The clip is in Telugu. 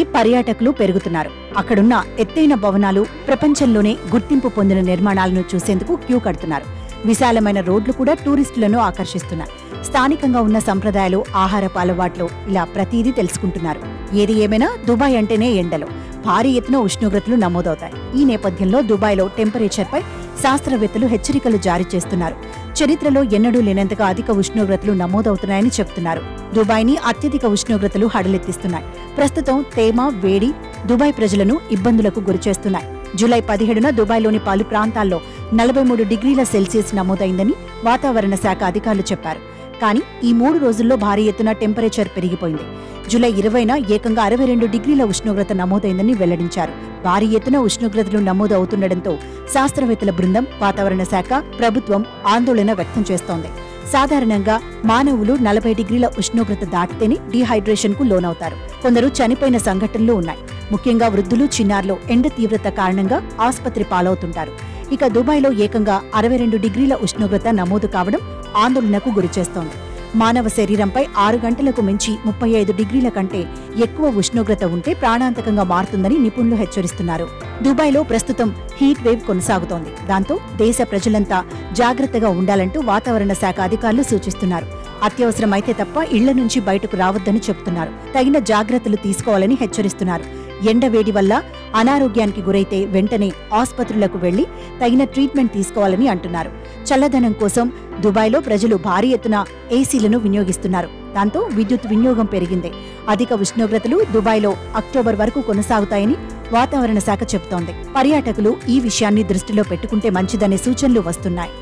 దుబాయ్కి పర్యాటకులు పెరుగుతున్నారు. అక్కడున్న ఎత్తైన భవనాలు, ప్రపంచంలోనే గుర్తింపు పొందిన నిర్మాణాలను చూసేందుకు క్యూ కడుతున్నారు. విశాలమైన రోడ్లు కూడా టూరిస్టులను ఆకర్షిస్తున్నాయి. స్థానికంగా ఉన్న సంప్రదాయాలు, ఆహారపు అలవాట్లు ఇలా ప్రతిదీ తెలుసుకుంటున్నారు. ఏది ఏమైనా దుబాయ్ అంటేనే ఎండలు, భారీ ఎత్తున ఉష్ణోగ్రతలు నమోదవుతాయి. ఈ నేపథ్యంలో దుబాయ్లో టెంపరేచర్పై శాస్త్రవేత్తలు హెచ్చరికలు జారీ చేస్తున్నారు. చరిత్రలో ఎన్నడూ లేనంతగా అధిక ఉష్ణోగ్రతలు నమోదవుతున్నాయని చెబుతున్నారు. దుబాయ్ని అత్యధిక ఉష్ణోగ్రతలు హడలెత్తిస్తున్నాయి. ప్రస్తుతం తేమ, వేడి దుబాయ్ ప్రజలను ఇబ్బందులకు గురిచేస్తున్నాయి. జూలై 17న దుబాయ్లోని పలు ప్రాంతాల్లో 43 డిగ్రీల సెల్సియస్ నమోదైందని వాతావరణ శాఖ అధికారులు చెప్పారు. కానీ ఈ 3 రోజుల్లో భారీ ఎత్తున టెంపరేచర్ పెరిగిపోయింది. జూలై 20న ఏకంగా 62 డిగ్రీల ఉష్ణోగ్రత నమోదైందని వెల్లడించారు. భారీ ఎత్తున ఉష్ణోగ్రతలు నమోదు అవుతుండటంతో శాస్త్రవేత్తల బృందం, వాతావరణ శాఖ, ప్రభుత్వం ఆందోళన వ్యక్తం చేస్తోంది. సాధారణంగా మానవులు 40 డిగ్రీల ఉష్ణోగ్రత దాటితేనే డీహైడ్రేషన్ కు లోనవుతారు. కొందరు చనిపోయిన సంఘటనలు ఉన్నాయి. ముఖ్యంగా వృద్ధులు, చిన్నారులు ఎండ తీవ్రత కారణంగా ఆసుపత్రి పాలవుతుంటారు. ఇక దుబాయ్లో ఏకంగా 62 డిగ్రీల ఉష్ణోగ్రత నమోదు కావడం ఆందోళనకు గురిచేస్తోంది. మానవ శరీరంపై 6 గంటలకు మించి 35 డిగ్రీల కంటే ఎక్కువ ఉష్ణోగ్రత ఉంటే ప్రాణాంతకంగా మారుతుందని నిపుణులు హెచ్చరిస్తున్నారు. దుబాయ్లో ప్రస్తుతం హీట్ వేవ్ కొనసాగుతోంది. దాంతో దేశ ప్రజలంతా జాగ్రత్తగా ఉండాలంటూ వాతావరణ శాఖ అధికారులు సూచిస్తున్నారు. అత్యవసరమైతే తప్ప ఇళ్ల నుంచి బయటకు రావద్దని చెబుతున్నారు. తగిన జాగ్రత్తలు తీసుకోవాలని హెచ్చరిస్తున్నారు. ఎండవేడి వల్ల అనారోగ్యానికి గురైతే వెంటనే ఆసుపత్రులకు వెళ్లి తగిన ట్రీట్మెంట్ తీసుకోవాలని అంటున్నారు. చల్లదనం కోసం దుబాయ్లో ప్రజలు భారీ ఎత్తున ఏసీలను వినియోగిస్తున్నారు. దాంతో విద్యుత్ వినియోగం పెరిగింది. అధిక ఉష్ణోగ్రతలు దుబాయ్లో అక్టోబర్ వరకు కొనసాగుతాయని వాతావరణ శాఖ చెబుతోంది. పర్యాటకులు ఈ విషయాన్ని దృష్టిలో పెట్టుకుంటే మంచిదనే సూచనలు వస్తున్నాయి.